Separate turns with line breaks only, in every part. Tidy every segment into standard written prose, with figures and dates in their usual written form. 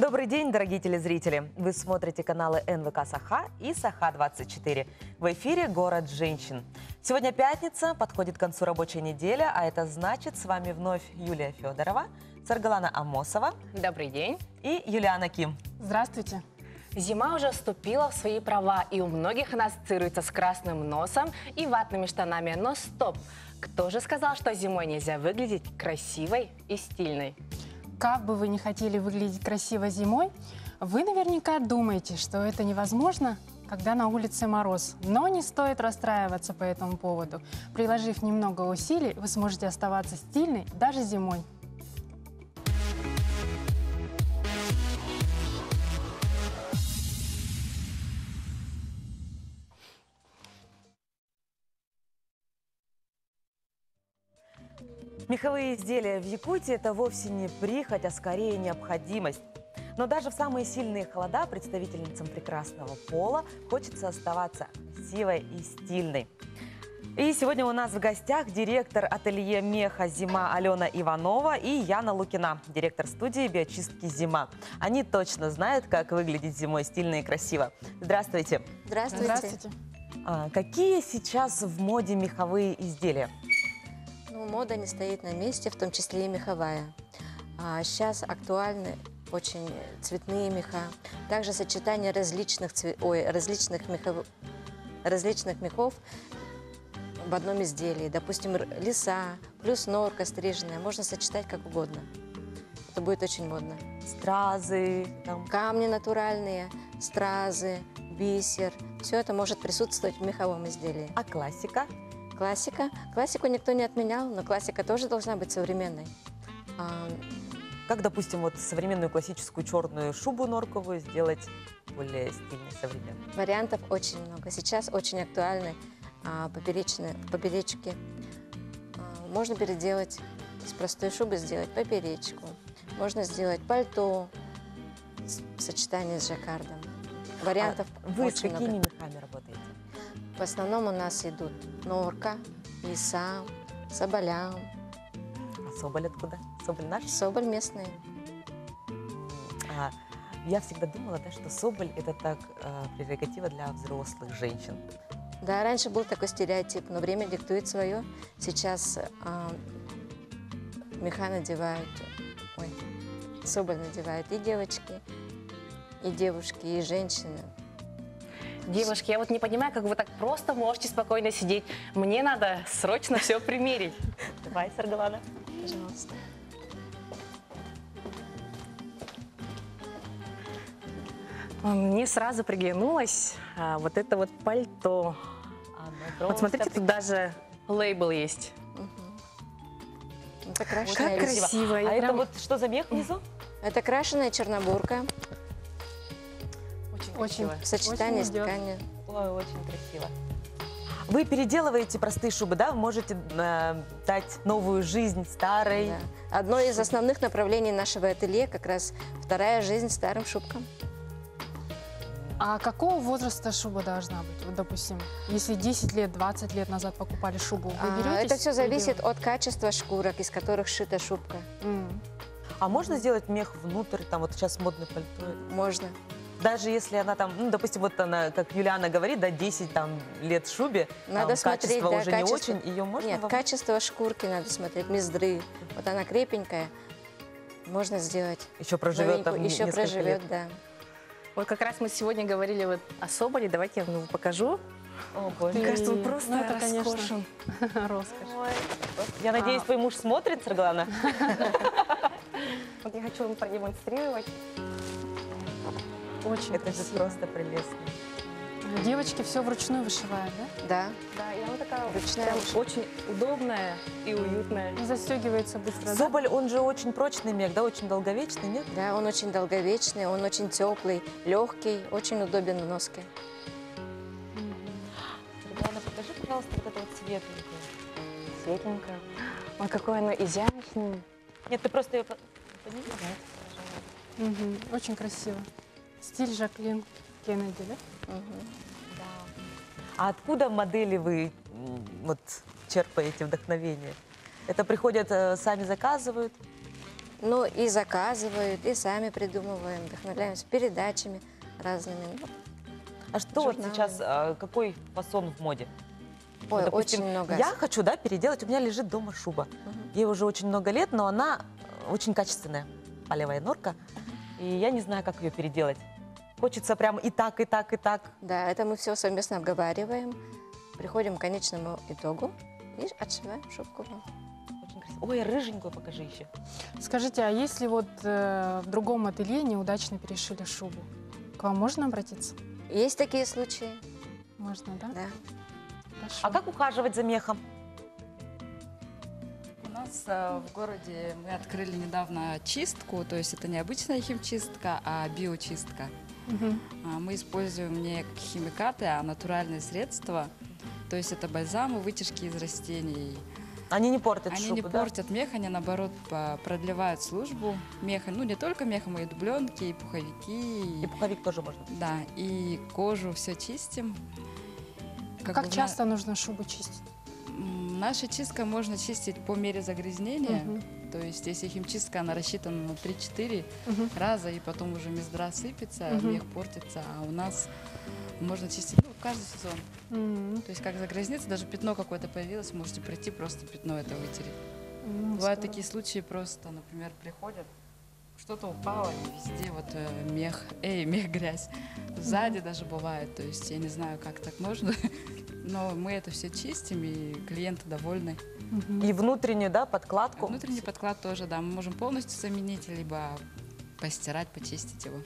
Добрый день, дорогие телезрители! Вы смотрите каналы НВК Саха и Саха-24. В эфире «Город женщин». Сегодня пятница, подходит к концу рабочая неделя, а это значит, с вами вновь Юлия Федорова, Саргалана Амосова.
Добрый день.
И Юлиана Ким.
Здравствуйте.
Зима уже вступила в свои права, и у многих она ассоциируется с красным носом и ватными штанами. Но стоп! Кто же сказал, что зимой нельзя выглядеть красивой и стильной?
Как бы вы ни хотели выглядеть красиво зимой, вы наверняка думаете, что это невозможно, когда на улице мороз. Но не стоит расстраиваться по этому поводу. Приложив немного усилий, вы сможете оставаться стильной даже зимой.
Меховые изделия в Якутии – это вовсе не прихоть, а скорее необходимость. Но даже в самые сильные холода представительницам прекрасного пола хочется оставаться красивой и стильной. И сегодня у нас в гостях директор ателье меха «Зима» Алена Иванова и Яна Лукина, директор студии биочистки «Зима». Они точно знают, как выглядеть зимой стильно и красиво. Здравствуйте.
Здравствуйте.
Здравствуйте.
Какие сейчас в моде меховые изделия?
Мода не стоит на месте, в том числе и меховая. Сейчас актуальны очень цветные меха. Также сочетание различных мехов в одном изделии. Допустим, лиса плюс норка стриженная. Можно сочетать как угодно. Это будет очень модно.
Стразы,
Камни натуральные, стразы, бисер. Все это может присутствовать в меховом изделии.
А классика?
Классика. Классику никто не отменял, но классика тоже должна быть современной.
Как, допустим, вот современную классическую черную шубу норковую сделать более стильной, современной?
Вариантов очень много. Сейчас очень актуальны поперечки. Можно переделать из простой шубы, сделать поперечку. Можно сделать пальто в сочетании с жаккардом. Вариантов
Вы с
очень
какими
много.
мехами работаете?
В основном у нас идут норка, лиса, соболя.
А соболь откуда? Соболь наш?
Соболь местные.
Я всегда думала, что соболь – это так прерогатива для взрослых женщин.
Да, раньше был такой стереотип, но время диктует свое. Сейчас меха надевают, соболь надевают и девочки, и девушки, и женщины.
Девушки, я вот не понимаю, как вы так просто можете спокойно сидеть. Мне надо срочно все примерить.
Давай, Саргалана.
Пожалуйста.
Мне сразу приглянулось вот это вот пальто. Вот смотрите, тут даже лейбл есть.
Это
Как
крашеная,
красиво.
А
Я
это
прям
вот что за мех внизу?
это крашеная чернобурка
Очень.
в сочетании с
идет.
тканью.
Ой, очень красиво. Вы переделываете простые шубы, да? Вы можете дать новую жизнь старой.
Да. Одно из основных направлений нашего ателье как раз вторая жизнь старым шубкам.
А какого возраста шуба должна быть? Вот, допустим, если 10 лет, 20 лет назад покупали шубу, вы беретесь?
Это все зависит
переделывать?
от качества шкурок, из которых сшита шубка.
А можно сделать мех внутрь, там вот сейчас модное пальто?
Можно.
Даже если она там, допустим, вот она, как Юлиана говорит, 10 лет шубе,
Надо смотреть,
качество
да,
уже
качество.
не очень, ее можно?
Нет, качество шкурки надо смотреть, мездры. Вот она крепенькая, можно сделать.
Еще проживет там
Еще
несколько
проживет,
лет.
да.
Вот как раз мы сегодня говорили вот о соболе. Давайте я вам его покажу.
О, боже.
Мне кажется, он просто
Ну, это, конечно,
роскошен.
роскошь.
Ой. Я надеюсь, твой муж смотрит, Саргалана?
Вот я хочу вам продемонстрировать.
Очень
Это же
красиво.
просто прелестно.
Девочки все вручную вышивают, да?
Да.
Да, и она такая
Ручная
прям
вышивка.
очень удобная и уютная.
И застегивается быстро, да?
Соболь, он же очень прочный мех, да, очень долговечный, нет?
Да, он очень долговечный, он очень теплый, легкий, очень удобен в носке.
Саргалана, покажи, пожалуйста, вот это вот светленькое.
Светленькая. Ой, какой оно изящный.
Нет, ты просто ее подними.
Очень красиво. Стиль Жаклин Кеннеди, да?
А откуда модели вы вот черпаете вдохновение? Это приходят, сами заказывают?
Ну и заказывают, и сами придумываем, вдохновляемся передачами разными. Ну,
А что вот
журналы.
сейчас, какой фасон в моде?
ой,
Вот, допустим,
очень много.
Я хочу, да, переделать. У меня лежит дома шуба.
Мгм.
Ей уже очень много лет, но она очень качественная. Полевая норка. И я не знаю, как ее переделать. Хочется прям и так, и так, и так.
Да, это мы все совместно обговариваем, приходим к конечному итогу и отшиваем шубку.
Очень красиво. Ой, рыженькую покажи еще.
Скажите, а если вот в другом ателье неудачно перешили шубу, к вам можно обратиться?
Есть такие случаи,
Можно, да?
да.
Хорошо.
А как ухаживать за мехом?
У нас в городе мы открыли недавно чистку, то есть это не обычная химчистка, а биочистка.
Мгм.
Мы используем не химикаты, а натуральные средства. То есть это бальзамы, вытяжки из растений.
Они не портят
Они
шубу,
не
да?
портят мех, они наоборот продлевают службу меха. Ну не только меха, мы и дубленки, и пуховики.
И пуховик тоже можно.
Да, и кожу все чистим.
Как
бы
часто нужно шубу чистить?
Наша чистка можно чистить по мере загрязнения.
Мгм.
То есть, если химчистка, она рассчитана на 3-4
Мгм.
раза, и потом уже мездра сыпется,
Мгм.
мех портится, а у нас можно чистить каждый сезон.
М,
То есть, как загрязнится, даже пятно какое-то появилось, можете прийти, просто пятно это вытереть. Бывают
здорово.
такие случаи просто, например, приходят, что-то упало, и везде вот мех, грязь. Сзади даже бывает, то есть, я не знаю, как так можно, но мы это все чистим, и клиенты довольны.
Мгм.
И внутреннюю, да, подкладку.
Внутренний подклад тоже, да, мы можем полностью заменить, либо постирать, почистить его.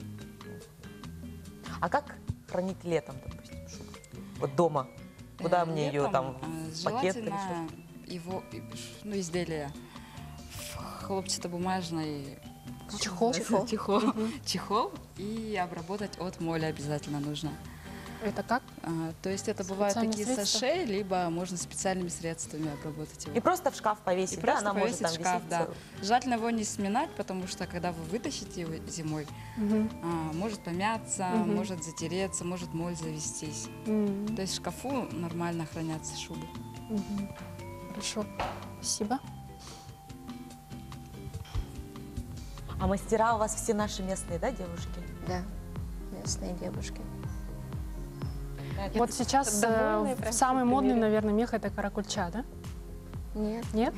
А как хранить летом, допустим, шубу? Вот дома. Куда мне ее
Летом,
там? в пакет или
желательно его, изделие в хлопчатобумажной
Чехол?
чехол и обработать от моли обязательно нужно.
Это как?
То есть это бывают
Специальные
такие
средства?
саше, либо можно специальными средствами обработать его.
И просто в шкаф повесить,
И
да?
просто
Она может
повесить
там
в шкаф,
висеть.
да. Желательно его не сминать, потому что когда вы вытащите его зимой,
Мгм.
может помяться,
Мгм.
может затереться, может моль завестись.
М,
То есть в шкафу нормально хранятся шубы.
мгм. Хорошо. Спасибо.
А мастера у вас все наши местные, да, девушки?
Да, местные девушки.
Вот сейчас
довольная, прям
самый
всё
модный,
примерю.
наверное, мех это каракульча, да?
Нет.
Нет?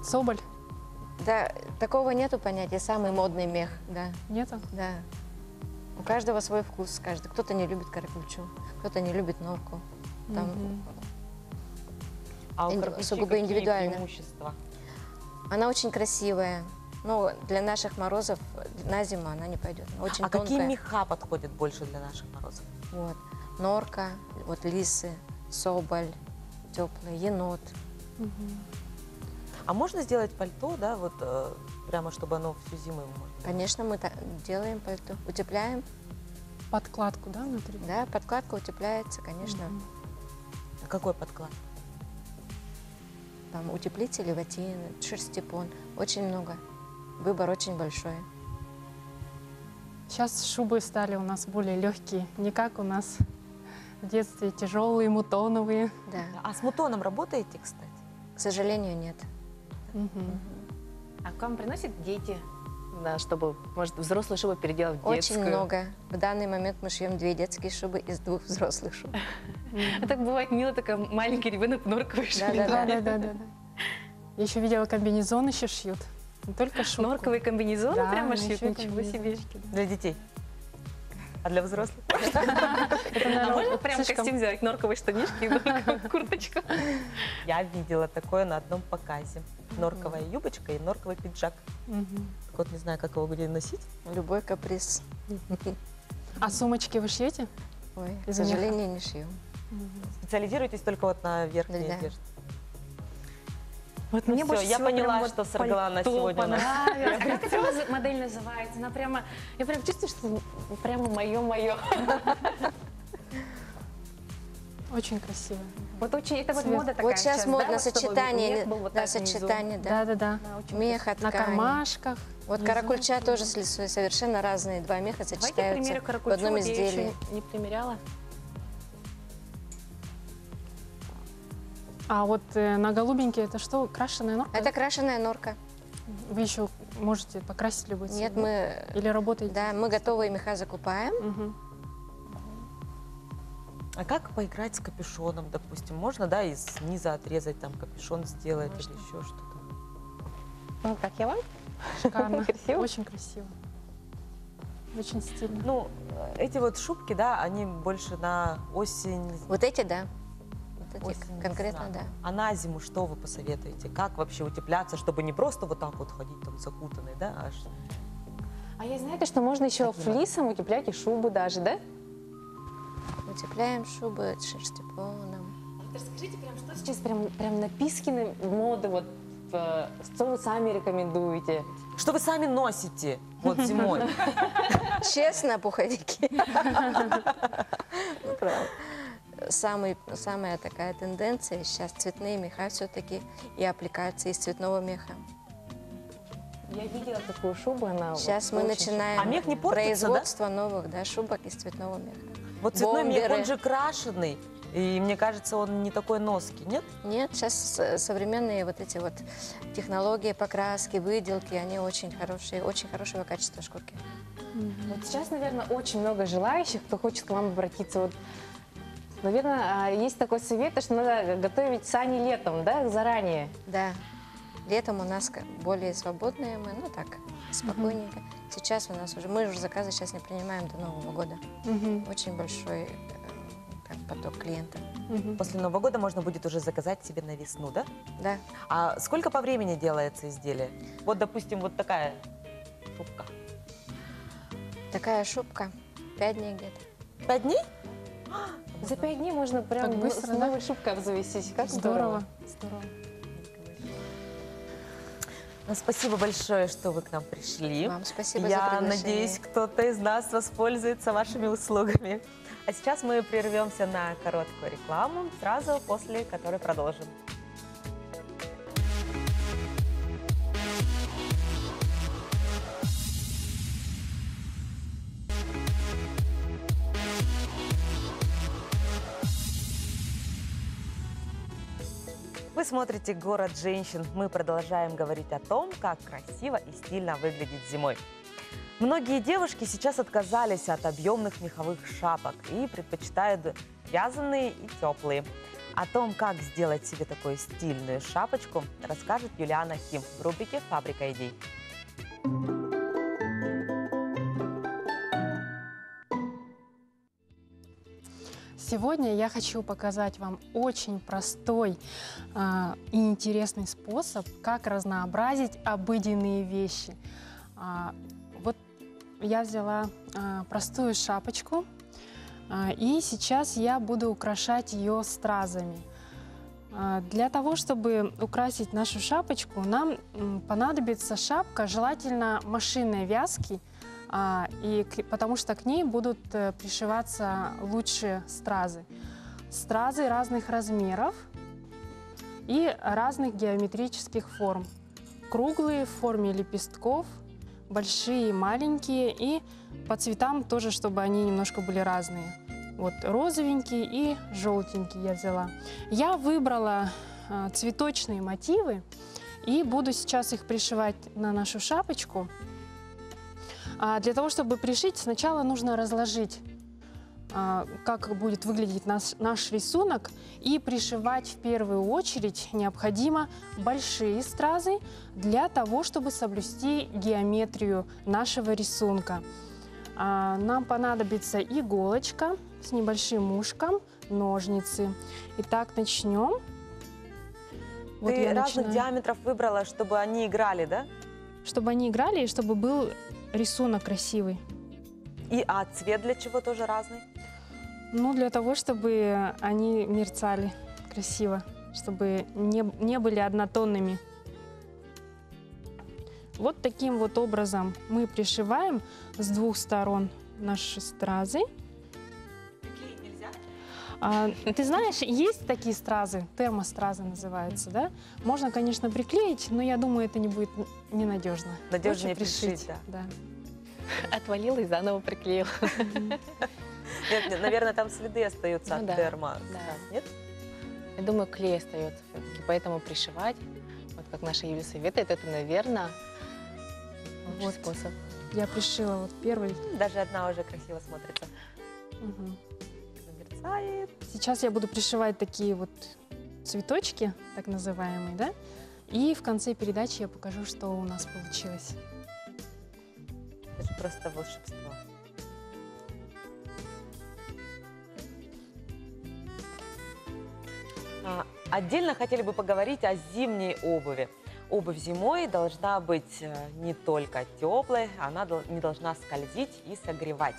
Соболь?
Да, такого нету понятия, самый модный мех, да,
Нету?
да. У каждого свой вкус, каждый. Кто-то не любит каракульчу, кто-то не любит норку. Там
Мгм.
А у
Инди-
каракульчи
сугубо
какие
индивидуально.
преимущества?
Она очень красивая. Но для наших морозов на зиму она не пойдет. Она очень
А
тонкая.
какие меха подходят больше для наших морозов?
Вот. Норка, вот лисы, соболь, теплый, енот.
Мгм.
А можно сделать пальто, да, вот прямо чтобы оно всю зиму можно было?
Конечно, мы делаем пальто, утепляем.
Подкладку, да, внутри?
Да, подкладка утепляется, конечно.
Мгм.
А какой подклад?
Там утеплители, ватин, шерстепон. Очень много. Выбор очень большой.
Сейчас шубы стали у нас более легкие, не как у нас в детстве тяжелые, мутоновые.
Да.
А с мутоном работаете, кстати?
К сожалению, нет.
Мгм.
А к вам приносят дети, да, чтобы, может, взрослую шубу переделать в детскую?
Очень много. В данный момент мы шьем 2 детские шубы из 2 взрослых шуб.
А так бывает мило, такой маленький ребенок в норковой шубе.
Да-да-да.
Я еще видела, комбинезоны еще шьют. Не только шубку.
Норковые комбинезоны
Да,
прямо
ну
шьют,
еще и
ничего себе.
комбинезончики, да.
Для детей. А для взрослых?
Это,
А
наверное,
можно прям
слишком-
костюм сделать, норковые штанишки и норковую курточку?
Я видела такое на одном показе. Норковая юбочка и норковый пиджак.
Мгм.
Так вот, не знаю, как его где носить.
Любой каприз.
А сумочки вы шьете?
Ой, к
Из меха.
сожалению, не шьем.
Специализируетесь только вот на верхней
Да.
одежде.
Вот
Ну
мне
всё,
больше
я
всего
поняла,
прям вот
что Саргала на
пальто
сегодня у нас.
понравилось. А как эта модель называется? Она прямо, я прям чувствую, что прямо мое.
Очень красиво.
Вот очень, это вот
Цвет.
мода такая
Вот сейчас
да,
модно
вот чтобы
сочетание,
мех был вот
да,
так внизу.
сочетание, да.
Да-да-да.
Да, очень
Мех от
На
ткани.
кармашках.
Вот
внизу.
каракульча тоже с лисой, совершенно разные. 2 меха
Давайте, к
сочетаются
примеру,
в
каракульчу,
одном
вот я еще
изделии.
не примеряла.
А вот на голубенький это что, крашеная норка?
Это крашеная норка.
Вы еще можете покрасить любой цвет?
Нет,
да?
мы,
Или работаете?
да, мы готовые меха закупаем.
Мгм.
А как поиграть с капюшоном, допустим? Можно, да, из низа отрезать, там, капюшон сделать или еще что-то?
Ну, как я вам?
Шикарно.
Красиво?
Очень красиво. Очень стильно.
Ну, эти вот шубки, да, они больше на осень,
Вот эти, да. Вот эти
осень,
конкретно,
весна.
да.
А на зиму что вы посоветуете? Как вообще утепляться, чтобы не просто вот так вот ходить там закутанный, да, аж...
А я знаете, что можно еще
Такие
флисом утеплять и шубу даже, да?
Утепляем шубы шерстяпоном.
Расскажите, прям, что сейчас прям напискины моды, вот, что вы сами рекомендуете?
Что вы сами носите вот зимой?
Честно, пуховики. Ну, правда. Самая такая тенденция сейчас цветные меха все-таки и аппликации из цветного меха.
Я видела такую шубу, она
Сейчас
вот
мы
очень
начинаем
А мех не портится, да?
производство новых, да, шубок из цветного меха.
Вот цветной мех,
Бомберы.
он же крашеный, и мне кажется, он не такой ноский, нет?
Нет, сейчас современные вот эти вот технологии покраски, выделки, они очень хорошего качества шкурки.
Вот сейчас, наверное, очень много желающих, кто хочет к вам обратиться. Вот, наверное, есть такой совет, что надо готовить сани летом, да, заранее.
Да, летом у нас более свободные мы, ну так, спокойненько. Сейчас у нас уже, мы уже заказы сейчас не принимаем до Нового года.
Мгм.
Очень большой поток клиентов.
Мгм.
После Нового года можно будет уже заказать себе на весну, да?
Да,
А сколько по времени делается изделие? Вот, допустим, вот такая шубка.
такая шубка, 5 дней где-то.
5 дней?
За 5 дней можно прям
Так быстро,
с
да?
новой шубкой обзавестись. Как
Здорово. Здорово.
Ну, спасибо большое, что вы к нам пришли.
Вам спасибо за
Я
приглашение.
надеюсь, кто-то из нас воспользуется вашими услугами. А сейчас мы прервемся на короткую рекламу, сразу после которой продолжим. Вы смотрите «Город женщин». Мы продолжаем говорить о том, как красиво и стильно выглядеть зимой. Многие девушки сейчас отказались от объемных меховых шапок и предпочитают вязаные и теплые. О том, как сделать себе такую стильную шапочку, расскажет Юлиана Хим в рубрике «Фабрика идей».
Сегодня я хочу показать вам очень простой и интересный способ, как разнообразить обыденные вещи. Вот я взяла простую шапочку, и сейчас я буду украшать ее стразами. Для того, чтобы украсить нашу шапочку, нам понадобится шапка, желательно машинной вязки, потому что к ней будут пришиваться лучшие стразы. Стразы разных размеров и разных геометрических форм. Круглые в форме лепестков, большие, маленькие, и по цветам тоже, чтобы они немножко были разные. Вот розовенький и желтенький я взяла. Я выбрала цветочные мотивы и буду сейчас их пришивать на нашу шапочку. Для того, чтобы пришить, сначала нужно разложить, как будет выглядеть наш рисунок, и пришивать в первую очередь необходимо большие стразы для того, чтобы соблюсти геометрию нашего рисунка. Нам понадобится иголочка с небольшим ушком, ножницы. Итак, начнем. Вот
Ты
я
разных
начинаю.
диаметров выбрала, чтобы они играли, да?
Чтобы они играли и чтобы был рисунок красивый.
А цвет для чего тоже разный?
Ну, для того, чтобы они мерцали красиво, чтобы не были однотонными. Вот таким вот образом мы пришиваем с двух сторон наши стразы.
Такие нельзя?
Ты знаешь, есть такие стразы, термостразы называются, да? Можно, конечно, приклеить, но я думаю, это не будет ненадежно.
Надежнее
Лучше
пришить, да.
Да.
Отвалила и заново приклеила.
Нет, наверное, там следы остаются
Ну
от
да,
термо.
да.
Нет?
Я думаю, клей остается все-таки, поэтому пришивать вот вот как наша Юля советует, это, наверное, лучший
Вот.
способ.
Я пришила вот первый.
Даже одна уже красиво смотрится.
Мгм.
Мерцает.
Сейчас я буду пришивать такие вот цветочки, так называемые, да? И в конце передачи я покажу, что у нас получилось.
Это же просто волшебство. Отдельно хотели бы поговорить о зимней обуви. Обувь зимой должна быть не только теплой, она не должна скользить и согревать.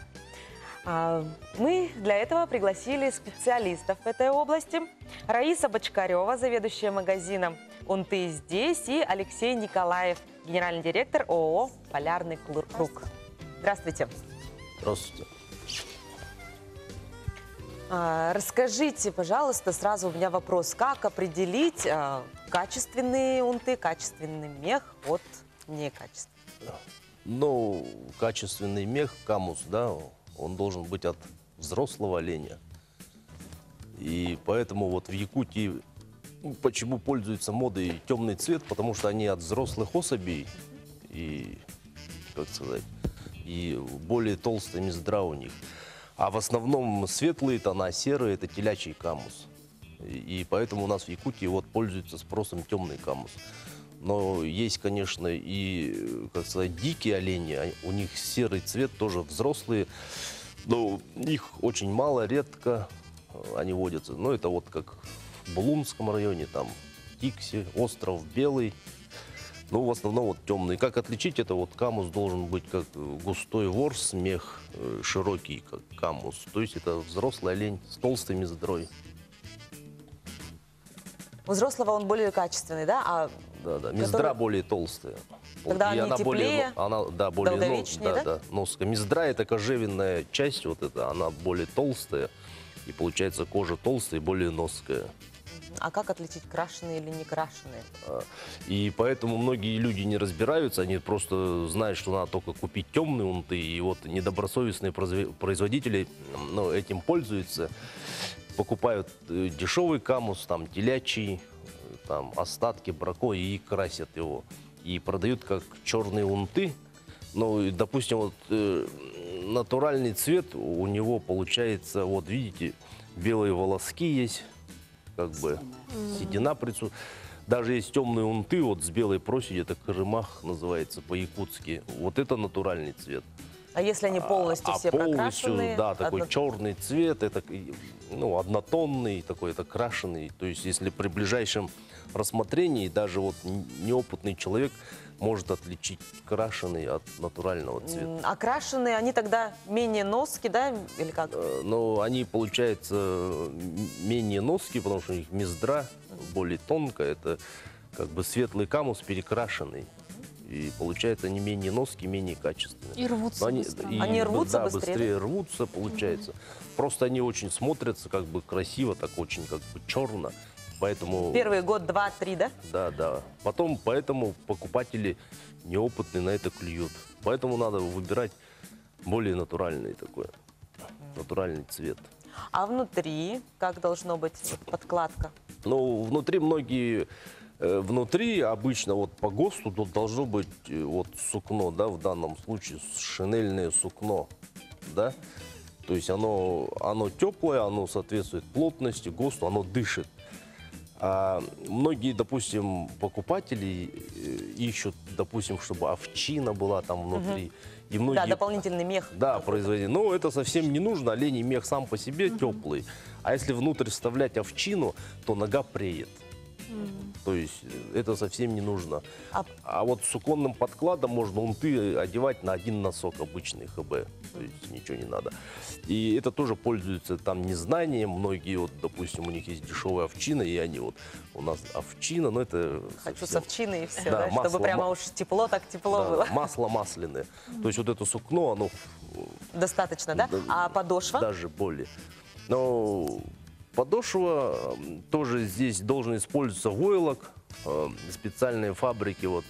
Мы для этого пригласили специалистов в этой области. Раиса Бочкарева, заведующая магазином «Унты здесь», и Алексей Николаев, генеральный директор ООО «Полярный круг». Здравствуйте.
Здравствуйте.
Расскажите, пожалуйста, сразу у меня вопрос. Как определить качественные унты, качественный мех от некачественных?
Ну, качественный мех, камус, да, он должен быть от взрослого оленя. И поэтому вот в Якутии, почему пользуются модой темный цвет, потому что они от взрослых особей и, как сказать, и более толстая мездра у них. А в основном светлые тона, серые, это телячий камус. И поэтому у нас в Якутии вот пользуется спросом темный камус. Но есть, конечно, и, как сказать, дикие олени. У них серый цвет, тоже взрослые. Но их очень мало, редко они водятся. Но это вот как в Булунском районе, там Тикси, остров Белый. Ну, в основном вот темный. Как отличить это? Вот камус должен быть как густой ворс, мех широкий, как камус. То есть это взрослый олень с толстой мездрой.
У взрослого он более качественный, да?
Да. Мездра более толстая.
Тогда
И
они теплее,
более
долговечнее, да?
Да, носка. Мездра — это кожевенная часть, вот эта, она более толстая. И получается кожа толстая и более ноская.
А как отличить крашеные или не крашеные?
И поэтому многие люди не разбираются, они просто знают, что надо только купить темные унты. И вот недобросовестные производители, ну, этим пользуются. Покупают дешевый камус, там телячий, там остатки брако и красят его. И продают как черные унты. Ну, и, допустим, вот натуральный цвет у него получается, вот видите, белые волоски есть, как бы седина присутствует. Даже есть темные унты вот с белой проседью, это карымах называется по-якутски. Вот это натуральный цвет.
А если они полностью все
полностью,
прокрашенные?
да, такой черный цвет, это, ну, однотонный такой, это крашеный. То есть если при ближайшем рассмотрении даже вот неопытный человек может отличить крашеный от натурального цвета.
А крашеные, они тогда менее носки, да, или как?
Но они, получается, менее носки, потому что у них мездра более тонкая. Это как бы светлый камус перекрашенный. И получается, они менее носки, менее качественные.
И рвутся
Но
быстро.
Они рвутся
да,
быстрее,
быстрее рвутся, получается. Просто они очень смотрятся как бы красиво, так очень как бы черно. Поэтому...
Первый год, два, три, да?
Да. Потом, поэтому покупатели неопытные на это клюют. Поэтому надо выбирать более натуральный такой, натуральный цвет.
А внутри как должно быть подкладка?
Ну, внутри многие... Внутри обычно вот по ГОСТу тут должно быть вот сукно, да, в данном случае шинельное сукно, да. То есть оно теплое, оно соответствует плотности, ГОСТу, оно дышит. А многие, допустим, покупатели ищут, допустим, чтобы овчина была там внутри. И многие,
Да, дополнительный мех.
да, производитель. Но это совсем не нужно. Оленей мех сам по себе теплый. А если внутрь вставлять овчину, то нога преет. То есть это совсем не нужно. А вот с суконным подкладом можно унты одевать на один носок обычный ХБ. То есть ничего не надо. И это тоже пользуются там незнанием. Многие, вот, допустим, у них есть дешевая овчина, и они вот, у нас овчина, но это...
Хочу с
совсем-
овчиной и все,
Да,
да, чтобы
масло,
прямо уж тепло, так тепло
Да,
было.
масло масляное. То есть вот это сукно, оно
Достаточно, да?
Да,
А подошва?
даже более. Но подошва тоже здесь должен использоваться войлок. Специальные фабрики вот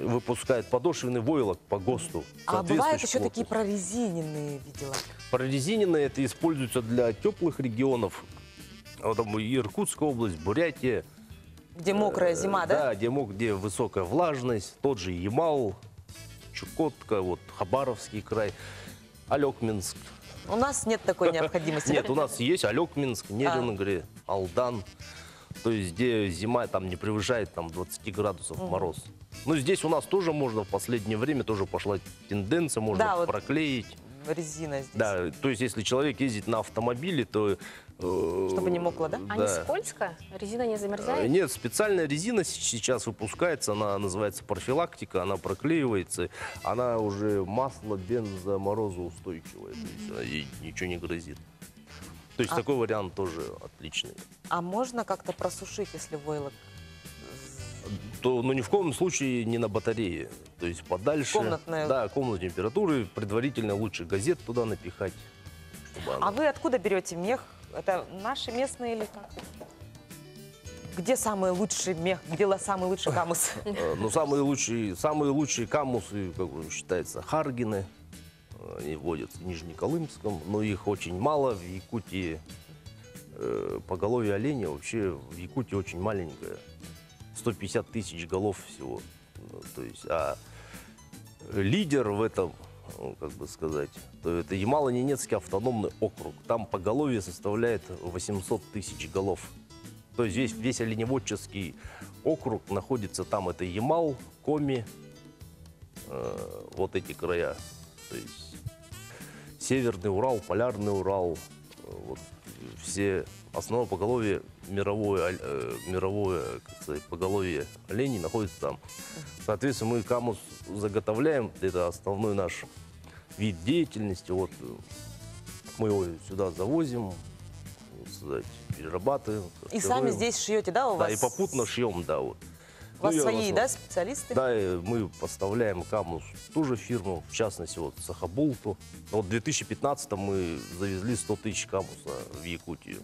выпускают подошвенный войлок по ГОСТу.
А бывают
соответствующей
еще такие
плотности.
прорезиненные, видела.
Прорезиненные это используется для теплых регионов. Вот там и Иркутская область, Бурятия.
Где мокрая зима, да?
Да, где высокая влажность, тот же Ямал, Чукотка, вот Хабаровский край, Алекминск.
У нас нет такой необходимости.
Нет, у нас есть Алекминск, Нерюнгри, Алдан. То есть, где зима там не превышает там 20 градусов мороз. Ну, здесь у нас тоже можно, в последнее время тоже пошла тенденция, можно
Да, вот
проклеить.
резина здесь.
Да, то есть, если человек ездит на автомобиле, то...
Чтобы не мокло, да?
А не скользко? Резина не замерзает?
Нет, специальная резина сейчас выпускается, она называется профилактика, она проклеивается, она уже масло бензоморозоустойчивое, то есть ей ничего не грозит. То есть такой вариант тоже отличный.
А можно как-то просушить, если войлок?
То, ну, ни в коем случае не на батарее, то есть подальше.
Комнатная.
Да, комнатной температуры, предварительно лучше газет туда напихать. Чтобы
А вы откуда берете мех? Это наши местные или как? Где самый лучший мех? Где самый лучший камус?
Ну, самые лучшие камусы, как бы считается, Харгины. Они водятся в Нижнеколымском, но их очень мало. В Якутии поголовье оленя вообще в Якутии очень маленькое. 150 тысяч голов всего. Ну, то есть, а лидер в этом, ну, как бы сказать, то это Ямало-Ненецкий автономный округ. Там поголовье составляет 800 тысяч голов. То есть весь оленеводческий округ находится там. Это Ямал, Коми, вот эти края. То есть Северный Урал, Полярный Урал, вот все основное поголовье мировое, как сказать, поголовье оленей находится там. Соответственно, мы камус заготовляем, это основной наш вид деятельности. Вот мы его сюда завозим, так сказать, перерабатываем.
И сами здесь шьете, да, у вас?
Да, и попутно шьем, да, вот.
У вас
Ну,
свои, да, специалисты?
Да, и мы поставляем камус в ту же фирму, в частности, вот Сахабулту. Вот в 2015 мы завезли 100 тысяч камуса в Якутию.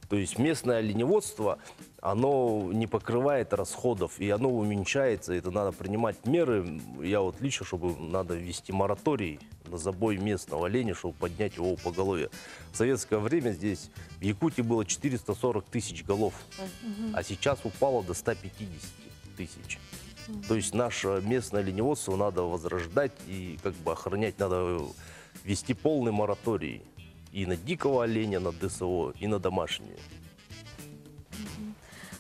То есть местное оленеводство, оно не покрывает расходов, и оно уменьшается, это надо принимать меры. Я вот лично, чтобы надо ввести мораторий на забой местного оленя, чтобы поднять его поголовье. В советское время здесь в Якутии было 440 тысяч голов, а сейчас упало до 150 тысяч. То есть наше местное оленеводство надо возрождать и как бы охранять, надо ввести полный мораторий. И на дикого оленя, на ДСО, и на домашние.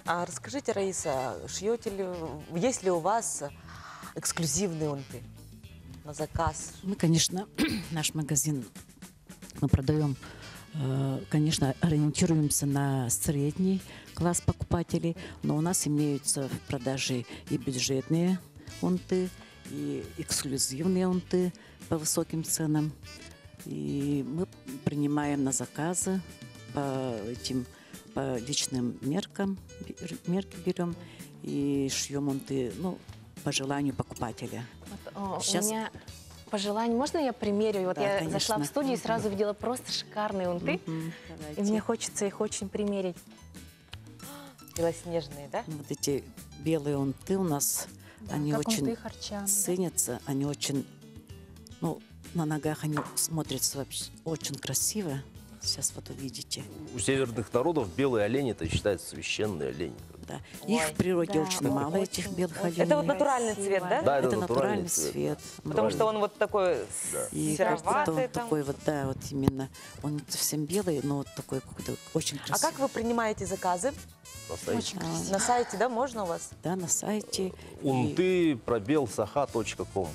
А расскажите, Раиса, шьете ли, есть ли у вас эксклюзивные унты на заказ?
Мы, конечно, наш магазин мы продаем, конечно, ориентируемся на средний класс покупателей, но у нас имеются в продаже и бюджетные унты, и эксклюзивные унты по высоким ценам. И мы принимаем на заказы по личным мерки берем и шьем унты, ну, по желанию покупателя.
Вот,
Сейчас-
У меня по желанию, можно я примерю? Вот
Да,
я
конечно.
зашла в студию и сразу видела просто шикарные унты.
Мгм,
И
давайте.
мне хочется их очень примерить.
Белоснежные, да?
Вот эти белые унты у нас, они
как
очень
унты харчаны, да?
ценятся, они очень, ну, на ногах они смотрятся вообще очень красиво. Сейчас вот увидите.
У северных народов белые олени это считается священные олени.
Да.
Ой,
Их в природе
да,
очень мало,
очень,
этих белых
очень.
оленей.
Это вот натуральный
Красиво.
цвет, да?
Да,
Это натуральный
цвет.
цвет.
Потому что он вот такой
И
сероватый
он
там.
такой вот, да, вот именно. Он не совсем белый, но вот такой какой-то очень
А
красивый.
как вы принимаете заказы?
На сайте.
Очень красиво.
На сайте, да, можно у вас?
Да, на сайте. И
Унты-saha.com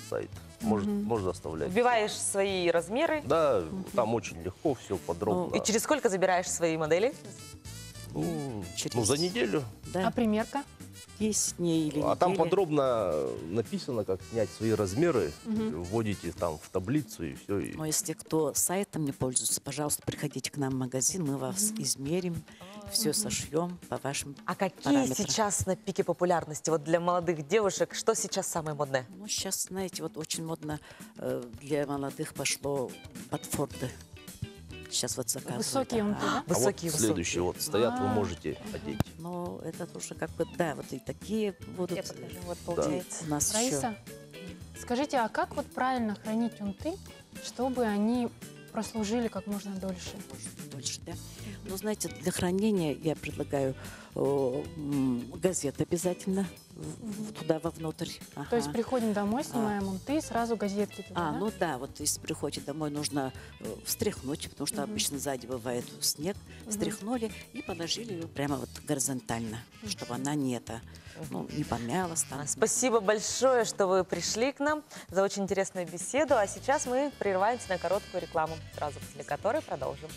сайт. Можно оставлять.
Вбиваешь свои размеры,
Да, там очень легко, все подробно.
и через сколько забираешь свои модели?
через-
За неделю.
Да,
А примерка?
10 дней или
А там
недели.
подробно написано, как снять свои размеры. Вводите там в таблицу и все.
Но если кто сайтом не пользуется, пожалуйста, приходите к нам в магазин, мы вас измерим, все сошьем по вашим
А какие
параметрам.
сейчас на пике популярности? Вот для молодых девушек, что сейчас самое модное?
Ну, сейчас, знаете, вот очень модно для молодых пошло подфорты. Сейчас вот заказывают.
Высокие унты, да?
А вот
Высокие,
следующие вот стоят, вы можете одеть.
Но это тоже как бы, да, вот и такие будут.
Я покажу, вот получается.
У нас
Раиса, скажите, а как вот правильно хранить унты, чтобы они прослужили как можно дольше?
еще больше, да. Но, знаете, для хранения я предлагаю газет обязательно туда вовнутрь.
То есть
Ага.
приходим домой, снимаем унты, сразу газетки туда, да?
Ну да, вот если приходите домой, нужно встряхнуть, потому что обычно сзади бывает снег. Встряхнули и положили ее прямо вот горизонтально, чтобы она не помялась там.
Спасибо большое, что вы пришли к нам за очень интересную беседу. А сейчас мы прерываемся на короткую рекламу, сразу после которой продолжим.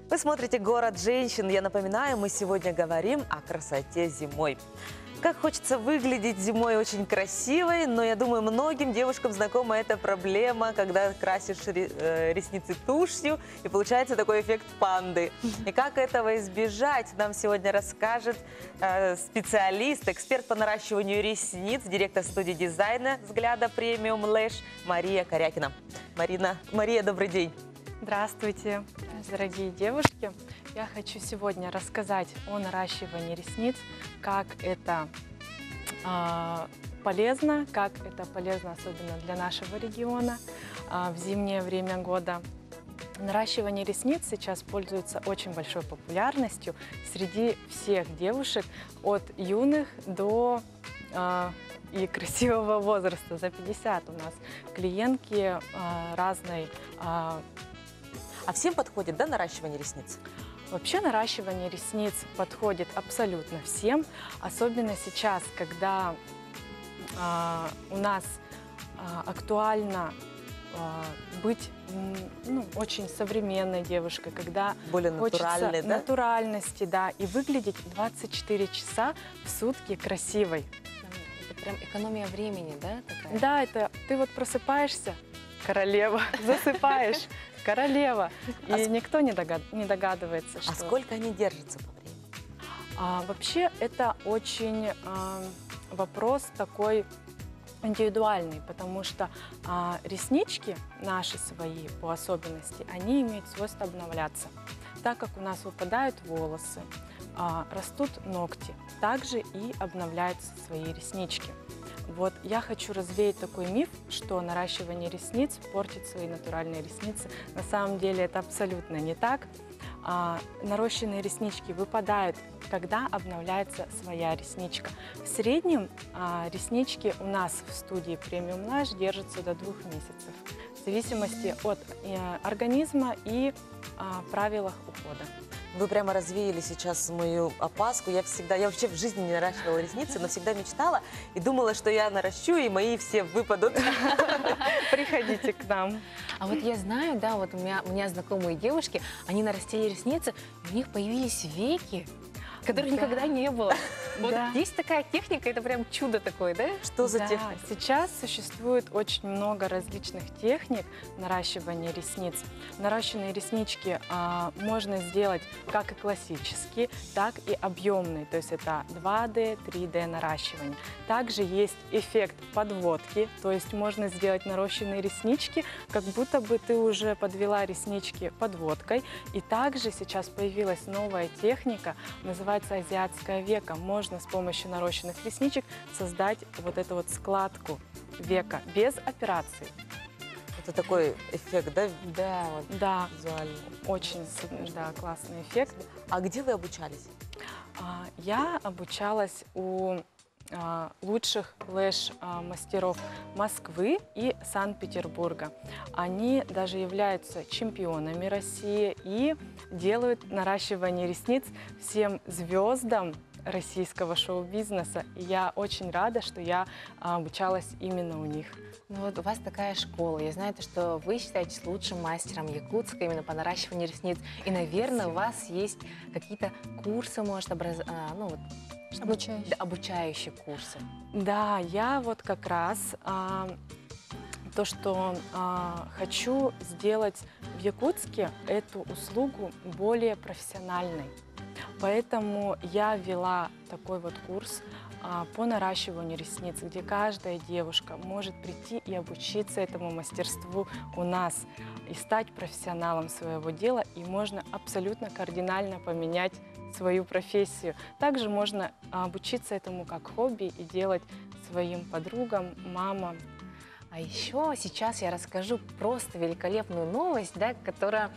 Вы смотрите «Город женщин». Я напоминаю, мы сегодня говорим о красоте зимой. Как хочется выглядеть зимой очень красивой, но я думаю, многим девушкам знакома эта проблема, когда красишь ресницы тушью, и получается такой эффект панды. И как этого избежать, нам сегодня расскажет специалист, эксперт по наращиванию ресниц, директор студии дизайна «Взгляда премиум Лэш» Мария Корякина. Мария, добрый день.
Здравствуйте, дорогие девушки! Я хочу сегодня рассказать о наращивании ресниц, как это полезно, особенно для нашего региона в зимнее время года. Наращивание ресниц сейчас пользуется очень большой популярностью среди всех девушек от юных до и красивого возраста. За 50 у нас клиентки разной.
А всем подходит, да, наращивание ресниц?
Вообще наращивание ресниц подходит абсолютно всем, особенно сейчас, когда у нас актуально быть очень современной девушкой, когда
более
хочется
натуральной, да?
натуральности, да, и выглядеть 24 часа в сутки красивой.
Это прям экономия времени, да? Такая?
Да, это ты вот просыпаешься, королева, засыпаешь, королева, и никто не догадывается, что...
А сколько они держатся по времени?
Вообще это очень вопрос такой индивидуальный, потому что реснички наши свои по особенности, они имеют свойство обновляться. Так как у нас выпадают волосы, растут ногти, также и обновляются свои реснички. Вот я хочу развеять такой миф, что наращивание ресниц портит свои натуральные ресницы. На самом деле это абсолютно не так. Нарощенные реснички выпадают, когда обновляется своя ресничка. В среднем реснички у нас в студии Premium Lash держатся до 2 месяцев, в зависимости от организма и правилах ухода.
Вы прямо развеяли сейчас мою опаску. Я вообще в жизни не наращивала ресницы, но всегда мечтала и думала, что я наращу, и мои все выпадут.
Приходите к нам.
А вот я знаю, да, вот у меня знакомые девушки, они нарастили ресницы, и у них появились веки, которых никогда не было. Вот есть такая техника, это прям чудо такое, да?
Что за техника?
Сейчас существует очень много различных техник наращивания ресниц. Наращенные реснички можно сделать как и классические, так и объемные, то есть это 2D, 3D наращивание. Также есть эффект подводки, то есть можно сделать наращенные реснички, как будто бы ты уже подвела реснички подводкой. И также сейчас появилась новая техника, называется азиатское веко. Можно с помощью нарощенных ресничек создать вот эту вот складку века без операции.
Это такой эффект, да?
Да, вот.
Да,
Визуальный.
очень классный эффект.
А где вы обучались?
Я обучалась у лучших лэш-мастеров Москвы и Санкт-Петербурга. Они даже являются чемпионами России и делают наращивание ресниц всем звездам российского шоу-бизнеса. И я очень рада, что я обучалась именно у них.
Ну вот у вас такая школа. Я знаю, что вы считаетесь лучшим мастером Якутска именно по наращиванию ресниц. И, наверное, у вас есть какие-то курсы, может, обучающие курсы.
Да, я вот как раз то, что хочу сделать в Якутске эту услугу более профессиональной. Поэтому я ввела такой вот курс по наращиванию ресниц, где каждая девушка может прийти и обучиться этому мастерству у нас и стать профессионалом своего дела, и можно абсолютно кардинально поменять свою профессию. Также можно обучиться этому как хобби и делать своим подругам, мамам.
А еще сейчас я расскажу просто великолепную новость, да, которая...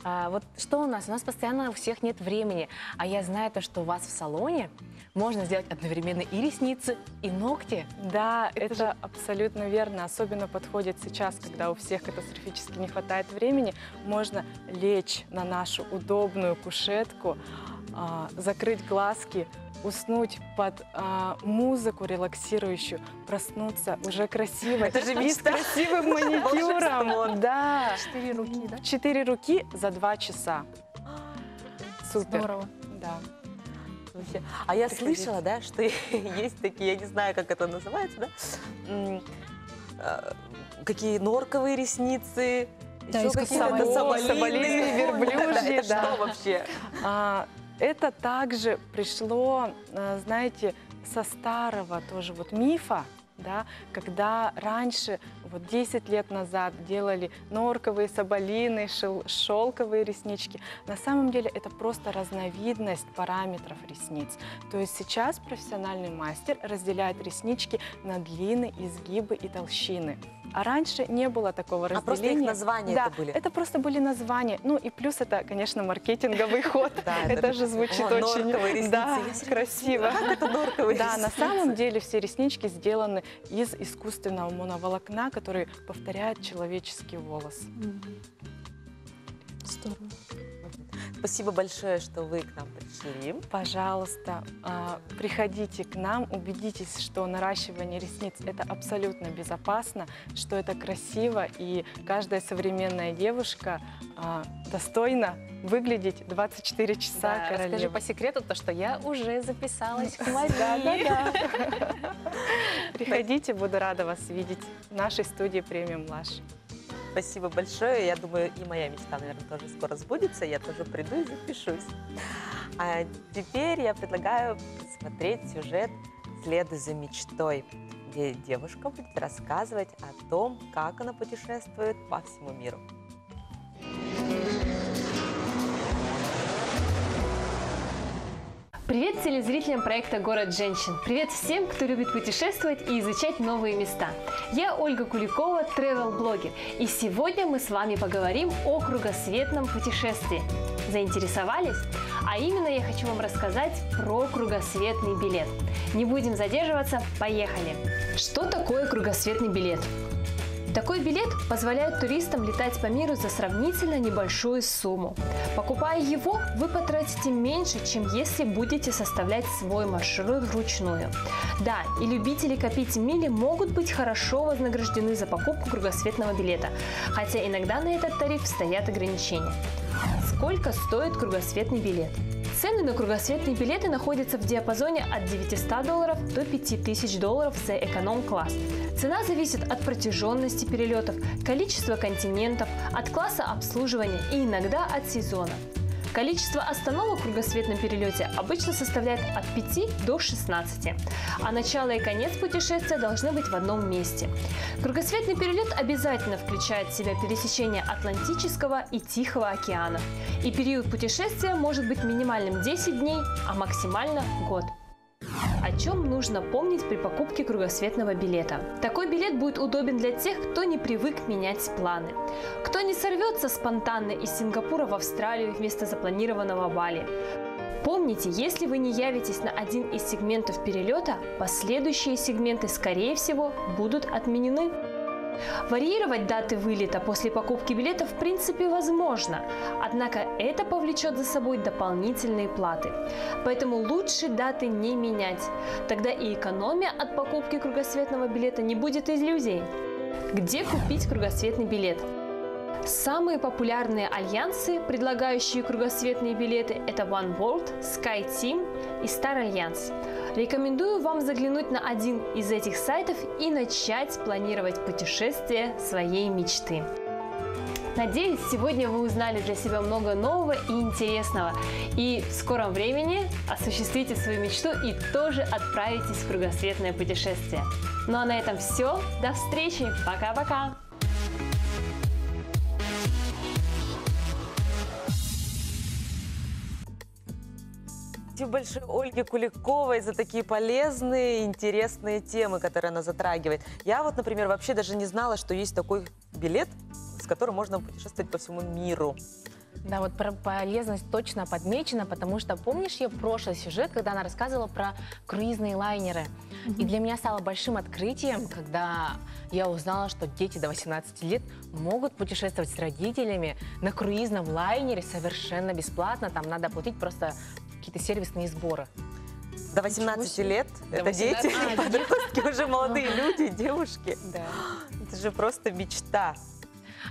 вот что у нас? У нас постоянно у всех нет времени. А я знаю то, что у вас в салоне можно сделать одновременно и ресницы, и ногти.
Да, это абсолютно верно. Особенно подходит сейчас, когда у всех катастрофически не хватает времени. Можно лечь на нашу удобную кушетку, закрыть глазки, уснуть под музыку релаксирующую, проснуться уже красиво.
Это же
и с красивым маникюром. Да.
4 руки, да?
4 руки за 2 часа. Супер.
Здорово.
Да.
Вообще. А я слышала, да, что есть такие, я не знаю, как это называется, да, какие норковые ресницы,
Да,
еще какие-то
соболиные, верблюжьи,
это
да.
что вообще?
Это также пришло, знаете, со старого тоже вот мифа, да, когда раньше, вот 10 лет назад делали норковые, соболиные, шелковые реснички. На самом деле это просто разновидность параметров ресниц. То есть сейчас профессиональный мастер разделяет реснички на длины, изгибы и толщины. А раньше не было такого разделения.
А просто их названия
да,
это были?
это просто были названия. Ну и плюс это, конечно, маркетинговый ход. Это же звучит очень красиво.
Как это норковые
Да, на
ресницы?
самом деле все реснички сделаны из искусственного моноволокна, который повторяет человеческий волос.
Здорово.
Спасибо большое, что вы к нам пришли.
Пожалуйста, приходите к нам, убедитесь, что наращивание ресниц – это абсолютно безопасно, что это красиво, и каждая современная девушка достойна выглядеть 24 часа
Да, расскажи
королевой.
по секрету то, что я уже записалась к Марии.
Да-да-да. Приходите, буду рада вас видеть в нашей студии «Премиум Лаш».
Спасибо большое. Я думаю, и моя мечта, наверное, тоже скоро сбудется. Я тоже приду и запишусь. А теперь я предлагаю посмотреть сюжет «Следы за мечтой», где девушка будет рассказывать о том, как она путешествует по всему миру.
Привет телезрителям проекта «Город женщин». Привет всем, кто любит путешествовать и изучать новые места. Я Ольга Куликова, travel-блогер. И сегодня мы с вами поговорим о кругосветном путешествии. Заинтересовались? А именно я хочу вам рассказать про кругосветный билет. Не будем задерживаться, поехали! Что такое кругосветный билет? Такой билет позволяет туристам летать по миру за сравнительно небольшую сумму. Покупая его, вы потратите меньше, чем если будете составлять свой маршрут вручную. Да, и любители копить мили могут быть хорошо вознаграждены за покупку кругосветного билета, хотя иногда на этот тариф стоят ограничения. Сколько стоит кругосветный билет? Цены на кругосветные билеты находятся в диапазоне от $900 до $5000 за эконом-класс. Цена зависит от протяженности перелетов, количества континентов, от класса обслуживания и иногда от сезона. Количество остановок в кругосветном перелете обычно составляет от 5 до 16, а начало и конец путешествия должны быть в одном месте. Кругосветный перелет обязательно включает в себя пересечение Атлантического и Тихого океанов, и период путешествия может быть минимальным 10 дней, а максимально год. О чем нужно помнить при покупке кругосветного билета? Такой билет будет удобен для тех, кто не привык менять планы. Кто не сорвется спонтанно из Сингапура в Австралию вместо запланированного Бали. Помните, если вы не явитесь на один из сегментов перелета, последующие сегменты, скорее всего, будут отменены. Варьировать даты вылета после покупки билета в принципе возможно, однако это повлечет за собой дополнительные платы. Поэтому лучше даты не менять, тогда и экономия от покупки кругосветного билета не будет иллюзией. Где купить кругосветный билет? Самые популярные альянсы, предлагающие кругосветные билеты, это OneWorld, SkyTeam и Star Alliance. Рекомендую вам заглянуть на один из этих сайтов и начать планировать путешествие своей мечты. Надеюсь, сегодня вы узнали для себя много нового и интересного. И в скором времени осуществите свою мечту и тоже отправитесь в кругосветное путешествие. Ну а на этом все. До встречи. Пока-пока.
Спасибо большое Ольге Куликовой за такие полезные, интересные темы, которые она затрагивает. Я вот, например, вообще даже не знала, что есть такой билет, с которым можно путешествовать по всему миру.
Да, вот про полезность точно подмечена, потому что помнишь ее прошлый сюжет, когда она рассказывала про круизные лайнеры? И для меня стало большим открытием, когда я узнала, что дети до 18 лет могут путешествовать с родителями на круизном лайнере совершенно бесплатно. Там надо платить просто какие-то сервисные сборы.
До 18 лет
До
это
18.
дети, подростки, уже молодые люди, девушки.
Да.
Это же просто мечта.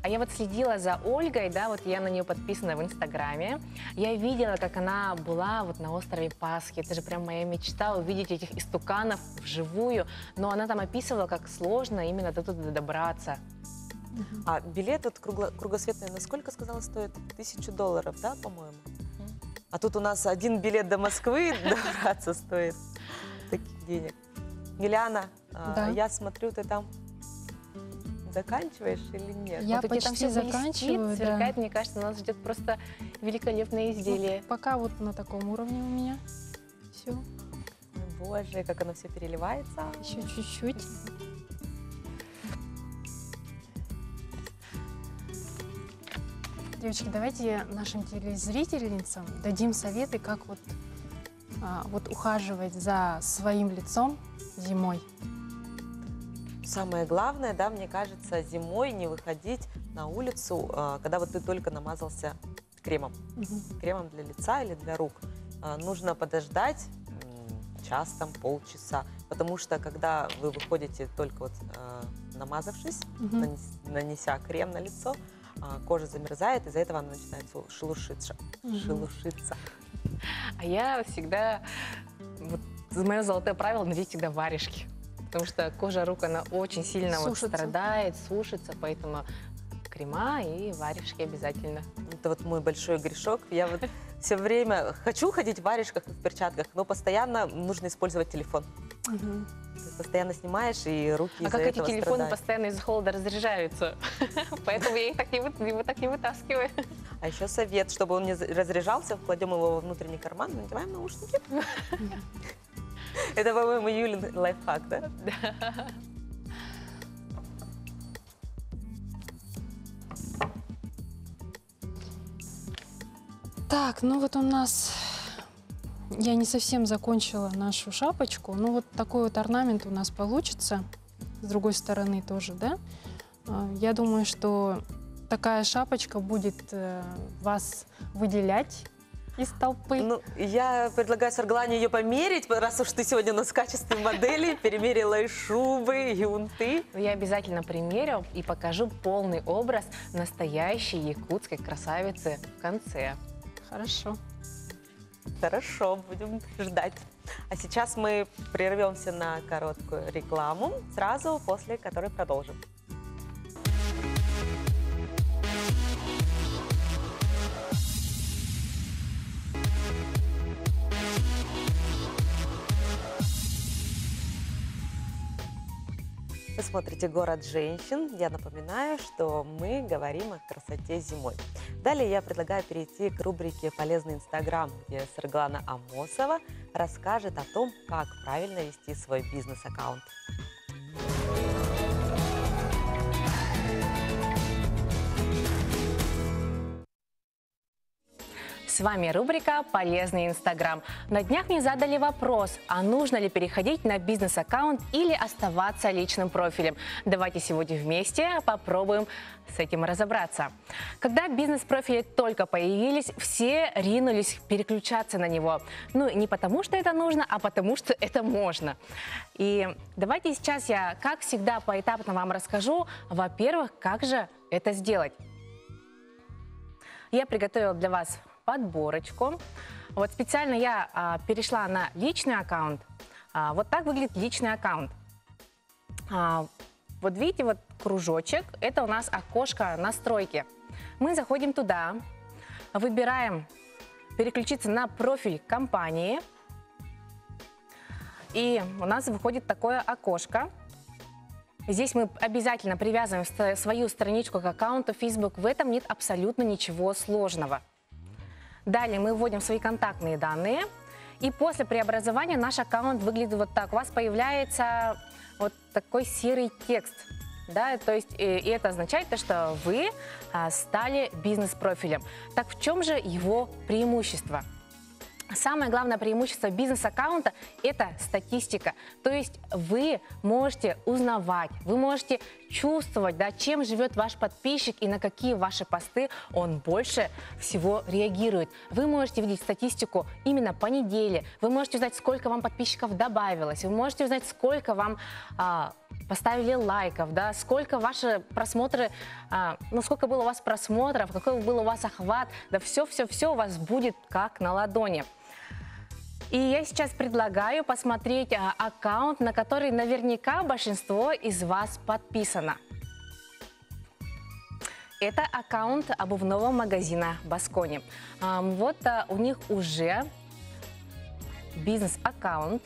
А я вот следила за Ольгой, да, вот я на нее подписана в Инстаграме. Я видела, как она была вот на острове Пасхи. Это же прям моя мечта увидеть этих истуканов вживую. Но она там описывала, как сложно именно до туда добраться.
А билет вот кругосветный, насколько сказала, стоит? $1000, да, по-моему? А тут у нас один билет до Москвы добраться стоит таких денег. Юлиана,
Да.
я смотрю, ты там заканчиваешь или нет?
Я
Вот у тебя там
почти
всё блестит,
заканчиваю, да.
сверкает. Мне кажется, нас ждет просто великолепное изделие.
Пока вот на таком уровне у меня. Все,
Ой, боже, как оно все переливается.
еще чуть-чуть. Девочки, давайте нашим телезрительницам дадим советы, как вот ухаживать за своим лицом зимой.
Самое главное, да, мне кажется, зимой не выходить на улицу, когда вот ты только намазался кремом. Кремом для лица или для рук. Нужно подождать час, там, полчаса, потому что когда вы выходите только вот намазавшись, нанеся крем на лицо, кожа замерзает, из-за этого она начинает шелушиться.
А я всегда, вот, мое золотое правило, надеть всегда варежки. Потому что кожа рук, она очень сильно вот
Сушится.
страдает, сушится, поэтому крема и варежки обязательно.
Это вот мой большой грешок. Я вот все время хочу ходить в варежках и в перчатках, но постоянно нужно использовать телефон. Ты постоянно снимаешь, и руки
А
из-за
как эти
этого
телефоны
страдают.
постоянно из-за холода разряжаются? Поэтому я их так не вытаскиваю.
А еще совет, чтобы он не разряжался, кладем его во внутренний карман, надеваем наушники. Это, по-моему, Юлин лайфхак, да?
Так, ну вот у нас, я не совсем закончила нашу шапочку, ну вот такой вот орнамент у нас получится, с другой стороны тоже, да? Я думаю, что такая шапочка будет вас выделять из толпы.
Ну, я предлагаю Сарглане ее померить, раз уж ты сегодня у нас в качестве модели перемерила и шубы, и унты.
Я обязательно примерю и покажу полный образ настоящей якутской красавицы в конце.
Хорошо.
Хорошо, будем ждать. А сейчас мы прервемся на короткую рекламу, сразу после которой продолжим. Вы смотрите «Город женщин». Я напоминаю, что мы говорим о красоте зимой. Далее я предлагаю перейти к рубрике «Полезный Инстаграм», где Сарглана Амосова расскажет о том, как правильно вести свой бизнес-аккаунт.
С вами рубрика «Полезный Инстаграм». На днях мне задали вопрос, а нужно ли переходить на бизнес-аккаунт или оставаться личным профилем. Давайте сегодня вместе попробуем с этим разобраться. Когда бизнес-профили только появились, все ринулись переключаться на него. Ну, не потому что это нужно, а потому что это можно. И давайте сейчас я, как всегда, поэтапно вам расскажу, во-первых, как же это сделать. Я приготовила для вас подборочку. Вот специально я перешла на личный аккаунт. Вот так выглядит личный аккаунт. Вот видите, вот кружочек, это у нас окошко настройки. Мы заходим туда, выбираем переключиться на профиль компании. И у нас выходит такое окошко. Здесь мы обязательно привязываем свою страничку к аккаунту Facebook. В этом нет абсолютно ничего сложного. Далее мы вводим свои контактные данные. И после преобразования наш аккаунт выглядит вот так. У вас появляется вот такой серый текст. Да, то есть и это означает, что вы стали бизнес-профилем. Так в чем же его преимущество? Самое главное преимущество бизнес-аккаунта – это статистика. То есть вы можете узнавать, вы можете чувствовать, да, чем живет ваш подписчик и на какие ваши посты он больше всего реагирует. Вы можете видеть статистику именно по неделе, вы можете узнать, сколько вам подписчиков добавилось, вы можете узнать, сколько вам поставили лайков, да, сколько ваши просмотры, ну, сколько было у вас просмотров, какой был у вас охват, да, все у вас будет как на ладони. И я сейчас предлагаю посмотреть аккаунт, на который наверняка большинство из вас подписано. Это аккаунт обувного магазина Баскони. Вот у них уже бизнес-аккаунт.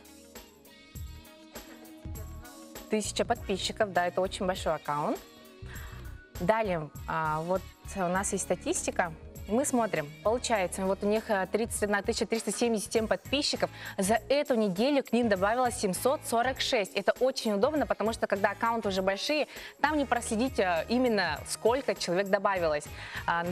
1000 подписчиков, да, это очень большой аккаунт. Далее, вот у нас есть статистика. Мы смотрим, получается, вот у них 31 377 подписчиков. За эту неделю к ним добавилось 746. Это очень удобно, потому что когда аккаунты уже большие, там не проследить именно сколько человек добавилось.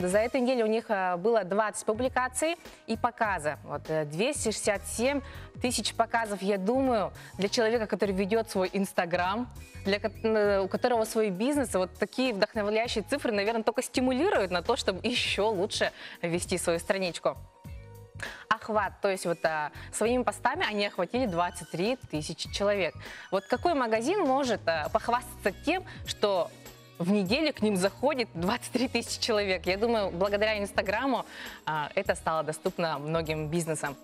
За эту неделю у них было 20 публикаций и показа. Вот 267 тысяч показов, я думаю, для человека, который ведет свой Инстаграм, у которого свой бизнес, вот такие вдохновляющие цифры, наверное, только стимулируют на то, чтобы еще лучше вести свою страничку. Охват, то есть вот своими постами они охватили 23 тысячи человек. Вот какой магазин может похвастаться тем, что в неделю к ним заходит 23 тысячи человек? Я думаю, благодаря Инстаграму это стало доступно многим бизнесам.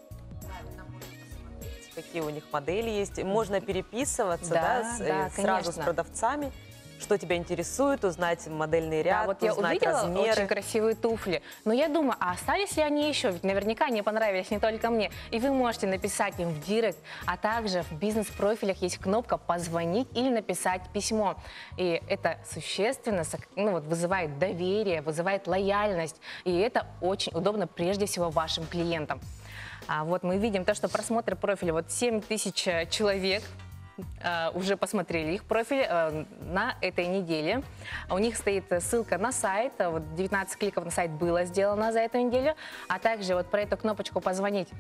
Какие у них модели есть. Можно переписываться, да, сразу с продавцами, что тебя интересует, узнать модельный ряд,
да, вот я
узнать
увидела
размеры.
Очень красивые туфли. Но я думаю, а остались ли они еще? Ведь наверняка они понравились не только мне. И вы можете написать им в директ, а также в бизнес-профилях есть кнопка «Позвонить» или написать письмо. И это существенно, ну, вот, вызывает доверие, вызывает лояльность. И это очень удобно прежде всего вашим клиентам. Вот мы видим то, что просмотр профиля, вот 7000 человек уже посмотрели их профиль на этой неделе. У них стоит ссылка на сайт, вот 19 кликов на сайт было сделано за эту неделю, а также вот про эту кнопочку «Позвонить».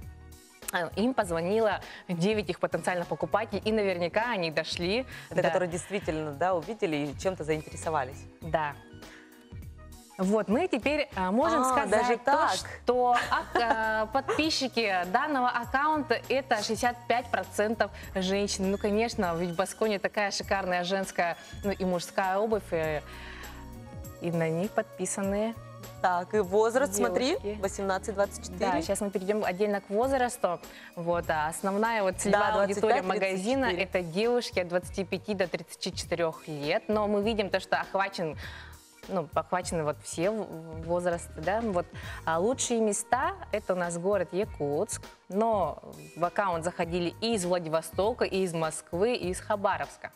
Им позвонило 9 их потенциальных покупателей, и наверняка они дошли.
Это которые действительно, да, увидели и чем-то заинтересовались.
Да. Вот, мы теперь можем сказать
даже
то, что подписчики данного аккаунта – это 65% женщин. Ну, конечно, ведь в Баскони такая шикарная женская, ну, и мужская обувь, и на них подписаны.
Так, и возраст,
девушки.
смотри, 18-24.
Да, сейчас мы перейдем отдельно к возрасту. Вот, основная вот целевая аудитория магазина – это девушки от 25 до 34 лет. Но мы видим то, что охвачены вот все возрасты, да. Вот лучшие места – это у нас город Якутск, но в аккаунт заходили и из Владивостока, и из Москвы, и из Хабаровска.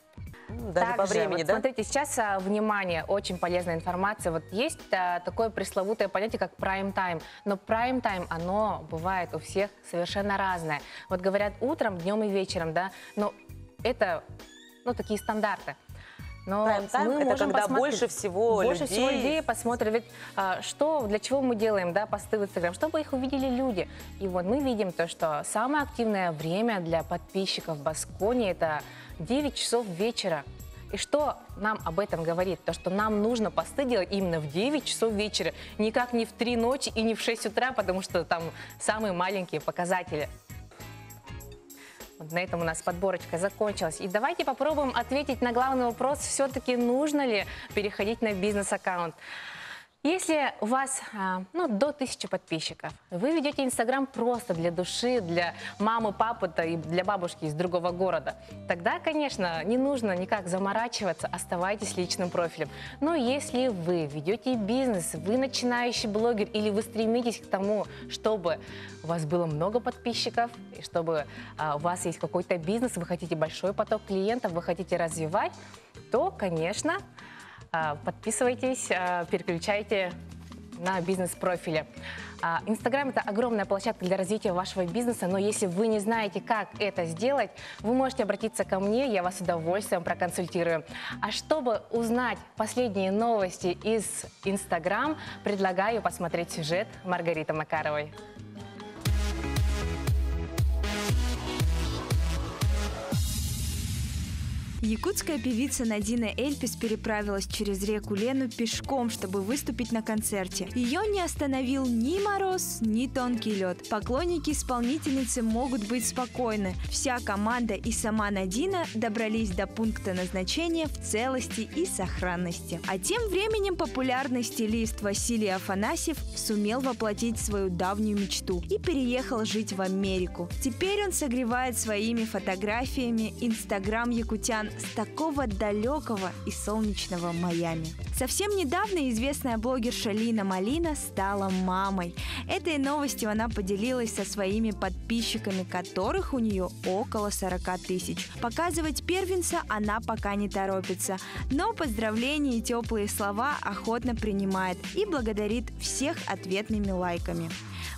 Даже
также,
по времени,
вот,
да?
Смотрите, сейчас, внимание, очень полезная информация. Вот есть такое пресловутое понятие, как прайм-тайм. Но прайм-тайм, оно бывает у всех совершенно разное. Вот говорят утром, днем и вечером, да, но это, ну, такие стандарты. Но
прайм-тайм – это когда больше всего людей
посмотрят. Ведь для чего мы делаем, да, посты в Инстаграм? Чтобы их увидели люди. И вот мы видим то, что самое активное время для подписчиков Баскони – это 9 часов вечера. И что нам об этом говорит? То, что нам нужно посты делать именно в 9 часов вечера, никак не в 3 ночи и не в 6 утра, потому что там самые маленькие показатели. Вот на этом у нас подборочка закончилась. И давайте попробуем ответить на главный вопрос, все-таки нужно ли переходить на бизнес-аккаунт. Если у вас до 1000 подписчиков, вы ведете Инстаграм просто для души, для мамы, папы и для бабушки из другого города, тогда, конечно, не нужно никак заморачиваться, оставайтесь личным профилем. Но если вы ведете бизнес, вы начинающий блогер или вы стремитесь к тому, чтобы у вас было много подписчиков, и чтобы у вас есть какой-то бизнес, вы хотите большой поток клиентов, вы хотите развивать, то, конечно, подписывайтесь, переключайте на бизнес-профили. Инстаграм – это огромная площадка для развития вашего бизнеса, но если вы не знаете, как это сделать, вы можете обратиться ко мне, я вас с удовольствием проконсультирую. А чтобы узнать последние новости из Инстаграм, предлагаю посмотреть сюжет Маргариты Макаровой.
Якутская певица Надина Эльпис переправилась через реку Лену пешком, чтобы выступить на концерте. Ее не остановил ни мороз, ни тонкий лед. Поклонники исполнительницы могут быть спокойны. Вся команда и сама Надина добрались до пункта назначения в целости и сохранности. А тем временем популярный стилист Василий Афанасьев сумел воплотить свою давнюю мечту и переехал жить в Америку. Теперь он согревает своими фотографиями Инстаграм якутян с такого далекого и солнечного Майами. Совсем недавно известная блогерша Лина Малина стала мамой. Этой новостью она поделилась со своими подписчиками, которых у нее около 40 000. Показывать первенца она пока не торопится, но поздравления и теплые слова охотно принимает и благодарит всех ответными лайками.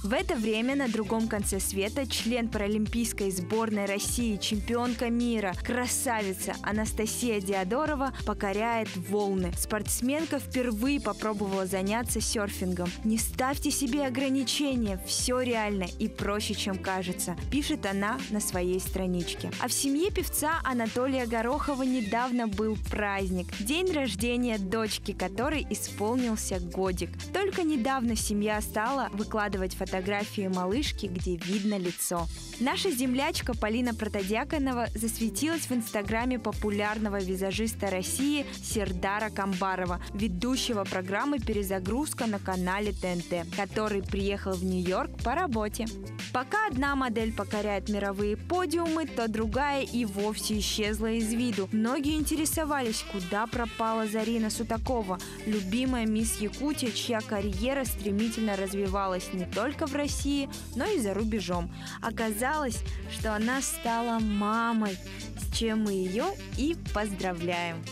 В это время на другом конце света член паралимпийской сборной России, чемпионка мира, красавица Анастасия Диадорова покоряет волны. Спортсменка впервые попробовала заняться серфингом. «Не ставьте себе ограничения, все реально и проще, чем кажется», пишет она на своей страничке. А в семье певца Анатолия Горохова недавно был праздник – день рождения дочки, которой исполнился годик. Только недавно семья стала выкладывать фотографии малышки, где видно лицо. Наша землячка Полина Протодьяконова засветилась в инстаграме популярного визажиста России Сердара Камбарова, ведущего программы «Перезагрузка» на канале ТНТ, который приехал в Нью-Йорк по работе. Пока одна модель покоряет мировые подиумы, то другая и вовсе исчезла из виду. Многие интересовались, куда пропала Зарина Сутакова, любимая мисс Якутия, чья карьера стремительно развивалась не только в России, но и за рубежом. Оказалось, что она стала мамой, с чем мы ее и поздравляем.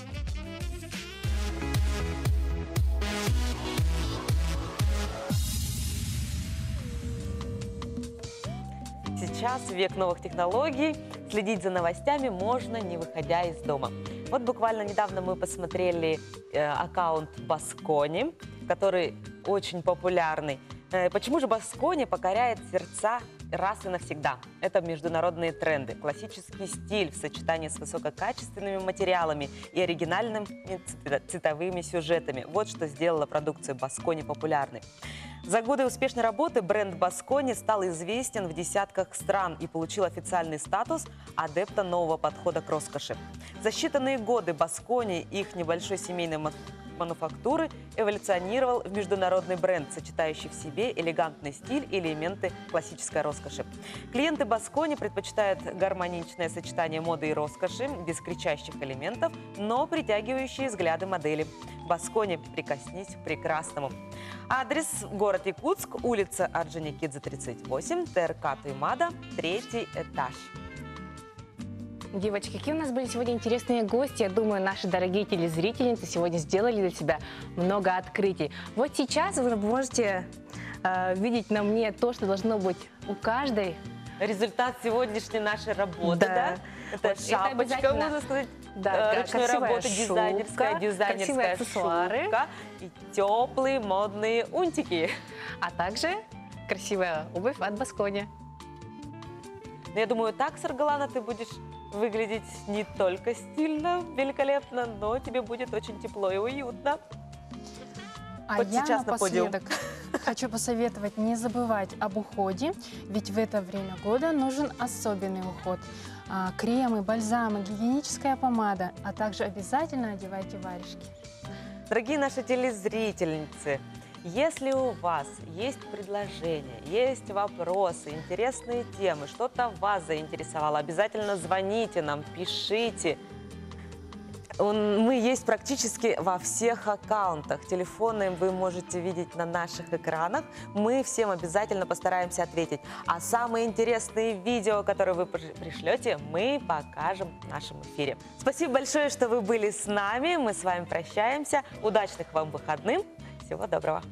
Сейчас, в век новых технологий, следить за новостями можно, не выходя из дома. Вот буквально недавно мы посмотрели аккаунт Баскони, который очень популярный. Почему же Баскони покоряет сердца раз и навсегда? Это международные тренды, классический стиль в сочетании с высококачественными материалами и оригинальными цветовыми сюжетами. Вот что сделало продукцию Баскони популярной. За годы успешной работы бренд Баскони стал известен в десятках стран и получил официальный статус адепта нового подхода к роскоши. За считанные годы Баскони, их небольшой семейной мануфактуры, эволюционировал в международный бренд, сочетающий в себе элегантный стиль и элементы классической роскоши. Клиенты Баскони предпочитают гармоничное сочетание моды и роскоши, без кричащих элементов, но притягивающие взгляды модели. Баскони, прикоснись к прекрасному. Адрес – город Якутск, улица Орджоникидзе, 38, ТРК Туймада, 3-й этаж.
Девочки, какие у нас были сегодня интересные гости. Я думаю, наши дорогие телезрительницы сегодня сделали для себя много открытий. Вот сейчас вы можете видеть на мне то, что должно быть у каждой.
Результат сегодняшней нашей работы, да? Это
Вот
шапочка,
это
можно сказать,
да,
ручной
красивая
работы,
шубка,
дизайнерская
красивые аксессуары.
шубка и теплые модные унтики.
А также красивая обувь от Баскони.
Я думаю, так, Саргалана, ты будешь выглядеть не только стильно, великолепно, но тебе будет очень тепло и уютно.
А
Вот
я
сейчас на подиум.
напоследок хочу посоветовать не забывать об уходе, ведь в это время года нужен особенный уход. Кремы, бальзамы, гигиеническая помада, а также обязательно одевайте варежки.
Дорогие наши телезрительницы, Если у вас есть предложения, есть вопросы, интересные темы, что-то вас заинтересовало, обязательно звоните нам, пишите. Мы есть практически во всех аккаунтах. Телефоны вы можете видеть на наших экранах. Мы всем обязательно постараемся ответить. А самые интересные видео, которые вы пришлете, мы покажем в нашем эфире. Спасибо большое, что вы были с нами. Мы с вами прощаемся. Удачных вам выходных. Всего доброго.